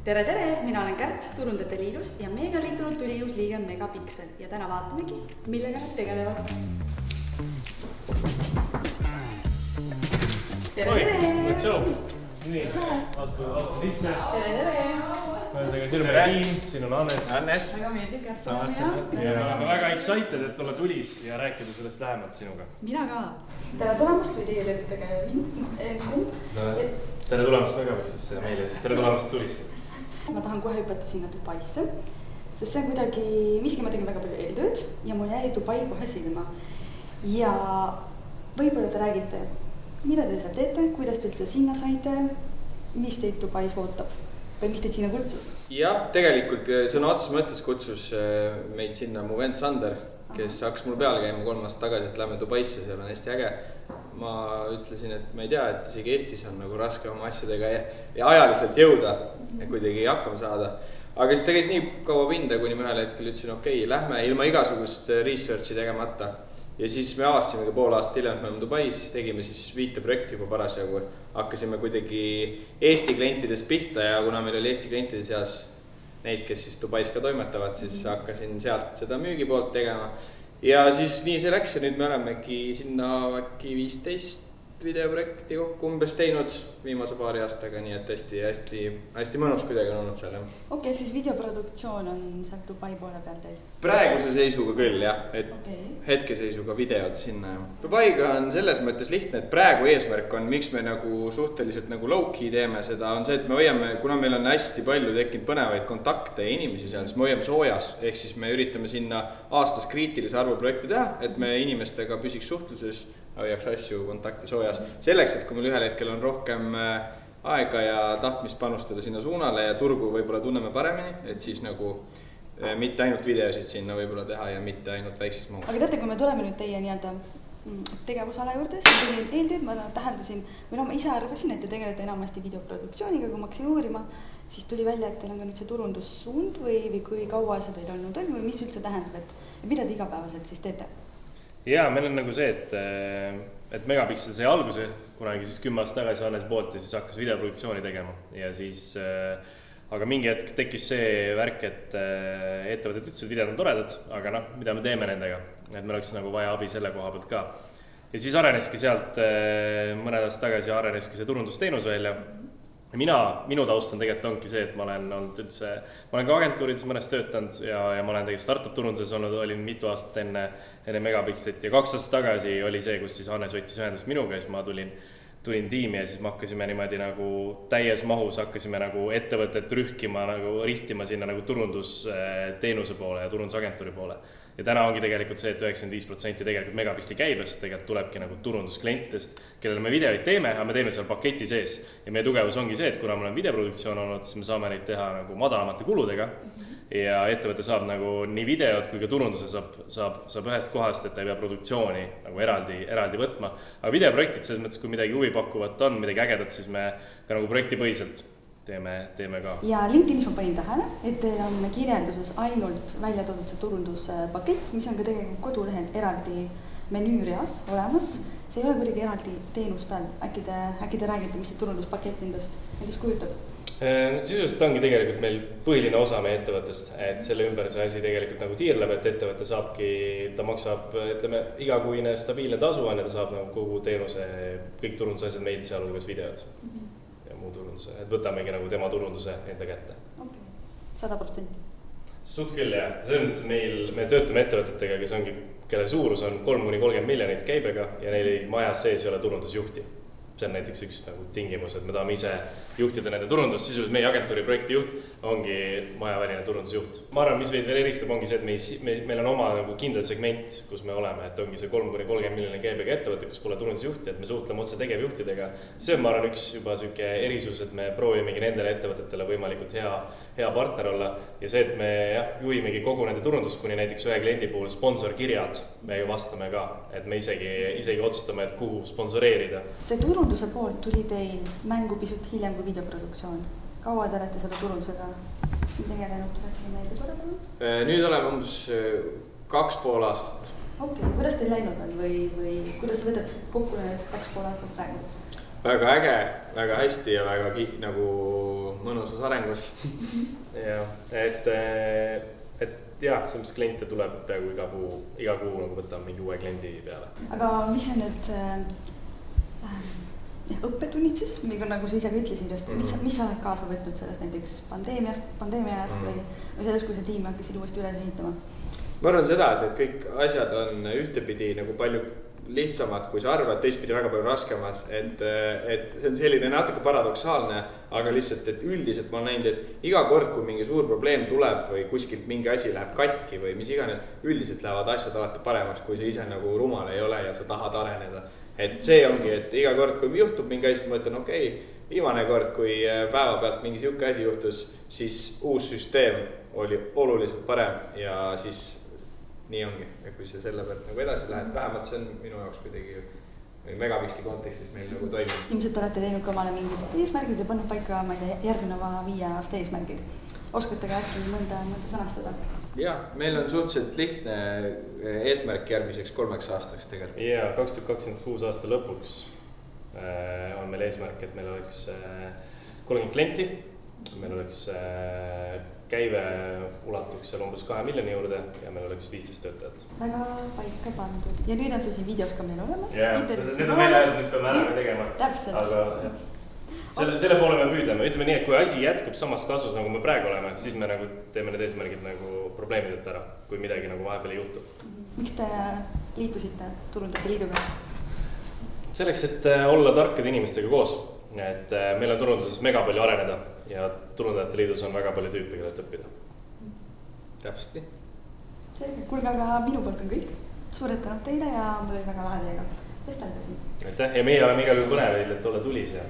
Tere, mina olen Kärt Turundajate Liidust ja meiega liitunud tuliõusliige Megapixel ja täna vaatamegi, millega nad tegelevad. Tere! Let's go! Nii, astu sisse. Tere! Siin on Riin, siin on Hannes. Väga meeldib Kärt. Ja me oleme väga excited, et olla tulis ja rääkida sellest lähemalt sinuga. Mina ka. Tere tulemast või teie levitage mind. Tere tulemast Megapixelisse ja meile, siis tere tulemast tulisse. Ma tahan kohe hüpata sinna Dubaisse, sest see on kuidagi, miski ma tegin väga palju eeltööd ja mul jäi Dubai kohe silma. Ja võib-olla te räägite, mida te seal teete, kuidas te üldse sinna saite, mis teid Dubais ootab või mis teid sinna kutsus? Jah, tegelikult sõna otseses mõttes kutsus meid sinna mu vend Sander, kes hakkas mul peale käima 3 aastat tagasi, et lähme Dubaisse, seal on hästi äge. Ma ütlesin, et ma ei tea, et isegi Eestis on nagu raske oma asjadega ja ajaliselt jõuda ja kuidagi hakkama saada. Aga siis ta käis nii kaua pinda, kuni ma ühel hetkel ütlesin, okei, lähme ilma igasugust researchi tegemata. Ja siis me avastasime pool aastat hiljem, et me oleme Dubais, siis tegime siis 5 projekti juba parasjagu. Hakkasime kuidagi Eesti klientidest pihta ja kuna meil oli Eesti klientide seas neid, kes siis Dubais ka toimetavad, siis hakkasin sealt seda müügipoolt tegema. Ja siis nii see läks ja nüüd me olemegi sinna äkki 15 videoprojekti kokku umbes teinud viimase paari aastaga, nii et hästi mõnus kuidagi on olnud seal. Okei, siis videoproduktsioon on seal Dubai poole peal teil? Praeguse seisuga küll jah, et hetkeseisuga videod sinna. Dubaiga on selles mõttes lihtne, et praegu eesmärk on, miks me nagu suhteliselt nagu low-key teeme seda, on see, et me hoiame, kuna meil on hästi palju tekkinud põnevaid kontakte ja inimesi seal, siis me hoiame soojas, ehk siis me üritame sinna aastas kriitilise arvu projekti teha, et me inimestega püsiks suhtluses, hoiaks asju kontakti soojas. Selleks, et kui meil ühel hetkel on rohkem aega ja tahtmist panustada sinna suunale ja turgu võib-olla tunneme paremini, et siis nagu mitte ainult videosid sinna võib-olla teha ja mitte ainult väikses mahus. Aga teate, kui me tuleme nüüd teie nii-öelda tegevusala juurde, siis tegin eeltööd, ma täheldasin, või ma ise arvasin, et te tegelete enamasti videoproduktsiooniga, kui ma hakkasin uurima, siis tuli välja, et teil on ka nüüd see turundussuund või kui kaua see teil on olnud või mis üldse tähendab, et mida te igapäevaselt siis teete? Jaa, meil on nagu see, et Megapixel sai alguse kunagi siis 10 aastat tagasi Hannes poolt ja siis hakkas videoproduktsiooni tegema ja siis aga mingi hetk tekkis see värk, et ettevõtted ütlesid, et videod on toredad, aga noh, mida me teeme nendega, et meil oleks nagu vaja abi selle koha pealt ka. Ja siis areneski sealt mõned aastad tagasi areneski see turundusteenus välja. Minu taust on tegelikult ongi see, et ma olen olnud üldse, ma olen ka agentuurides mõnes töötanud ja ma olen tegelikult startup turunduses olnud, olin mitu aastat enne Megapixelit ja 2 aastat tagasi oli see, kus siis Hannes võttis ühendust minuga ja siis ma tulin tiimi ja siis me hakkasime niimoodi nagu täies mahus hakkasime nagu ettevõtet rühkima, nagu rihtima sinna nagu turundusteenuse poole ja turundusagentuuri poole. Ja täna ongi tegelikult see, et 95% tegelikult Megapixeli käibest tegelikult tulebki nagu turundusklientidest, kellele me videoid teeme, aga me teeme seal paketi sees. Ja meie tugevus ongi see, et kuna meil on videoproduktsioon olnud, siis me saame neid teha nagu madalamate kuludega ja ettevõte saab nagu nii videod kui ka turunduse saab ühest kohast, et ta ei pea produktsiooni nagu eraldi võtma. Aga videoprojektid selles mõttes, kui midagi huvi pakkuvat on, midagi ägedat, siis me ka nagu projektipõhiselt teeme ka. Ja LinkedInis ma panin tähele, et teil on kirjelduses ainult välja toodud see turunduspakett, mis on ka tegelikult kodulehel eraldi menüüreas olemas. See ei ole kuidagi eraldi teenust all. Äkki te räägite, mis see turunduspakett endast kujutab? Sisuliselt ongi tegelikult meil põhiline osa meie ettevõttest, et selle ümber see asi tegelikult nagu tiirleb, et ettevõte saabki, ta maksab, ütleme, igakuine stabiilne tasu on ja ta saab nagu kogu teenuse, kõik turundusasjad meil sealhulgas videod. Muu turunduse, et võtamegi nagu tema turunduse enda kätte. Okei, 100%. Suht küll jah, selles mõttes me töötame ettevõtetega, kelle suurus on 3–30 miljonit käibega ja neil majas sees ei ole turundusjuhti. See on näiteks üks nagu tingimus, et me tahame ise juhtida nende turundust, sisuliselt meie agentuuri projektijuht ongi majaväline turundusjuht. Ma arvan, mis veel eristab, ongi see, et meil on oma nagu kindel segment, kus me oleme, et ongi see 3–30 miljoni käibega ettevõte, kus pole turundusjuhti, et me suhtleme otse tegevjuhtidega. See on, ma arvan, üks juba selline erisus, et me proovimegi nendele ettevõtetele võimalikult hea partner olla ja see, et me juhimegi kogu nende turundust, kuni näiteks ühe kliendi puhul sponsorkirjad, me ju vastame ka, et me isegi otsustame, et kuhu sponsoreerida. See turunduse poolt tuli teil mängu pisut hiljem kui videoproduktsioon. Kaua te olete selle turundusega siin tegelenud? Nüüd oleme umbes 2,5 aastat. Okei, kuidas teil läinud on või kuidas võtate kokku need 2,5 aastat praegu? väga äge, väga hästi ja väga nagu mõnusas arengus. jah, et jah, sellist kliente tuleb peaaegu iga kuu nagu võtame mingi uue kliendi peale. aga mis on need õppetunnid siis, nagu sa ise ka ütlesid just, mis sa oled kaasa võtnud sellest näiteks pandeemia ajast või sellest, kui sa tiimi hakkasid uuesti üles ehitama? ma arvan seda, et need kõik asjad on ühtepidi nagu palju lihtsamad, kui sa arvad, teistpidi väga palju raskemad, et see on selline natuke paradoksaalne, aga lihtsalt, et üldiselt ma olen näinud, et iga kord, kui mingi suur probleem tuleb või kuskilt mingi asi läheb katki või mis iganes, üldiselt lähevad asjad alati paremaks, kui sa ise nagu rumal ei ole ja sa tahad areneda. Et see ongi, et iga kord, kui juhtub mingi asi, ma mõtlen, okei, viimane kord, kui päeva pealt mingi siuke asi juhtus, siis uus süsteem oli oluliselt parem ja siis nii ongi, ja kui see selle pealt nagu edasi läheb, vähemalt see on minu jaoks kuidagi Megapiksli kontekstis meil nagu toiminud. Ilmselt olete teinud ka omale mingid eesmärgid ja pannud paika, ma ei tea, järgneva 5 aasta eesmärgid. Oskate ka äkki mõnda sõnastada? Jaa, meil on suhteliselt lihtne eesmärk järgmiseks 3 aastaks tegelikult. Jaa, 2026 aasta lõpuks on meil eesmärk, et meil oleks 30 klienti, meil oleks käive ulatuks seal umbes 2 miljoni juurde ja meil oleks 15 töötajat. Väga paika pandud. Ja nüüd on see siin videos ka meil olemas. Jaa, need on meil öeldud, nüüd peame ära tegema. Täpselt. Aga jah, selle poole me püüdleme. Ütleme nii, et kui asi jätkub samas kasvus, nagu me praegu oleme, siis me nagu teeme need eesmärgid nagu probleemideta ära, kui midagi nagu vahepeal ei juhtu. Miks te liitusite Turundajate Liiduga? Selleks, et olla tarkade inimestega koos. Et meil on turunduses mega palju areneda ja Turundajate Liidus on väga palju tüüpi, kellelt õppida. Täpselt nii. Selge, kuulge, aga minu poolt on kõik. Suured tänud teile ja mul oli väga lahe teiega vestelda siin. Aitäh ja meie oleme igal juhul põneveid, et olla tulis ja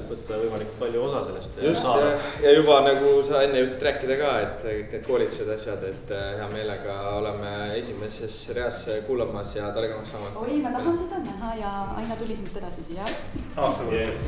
võtta võimalikult palju osa sellest. Just ja juba nagu sa enne jõudsid rääkida ka, et need koolitused asjad, et hea meelega oleme esimeses reas kuulamas ja targemaks saamas. Oi, ma tahan seda näha ja aina tulisemalt edasi siia. Yes.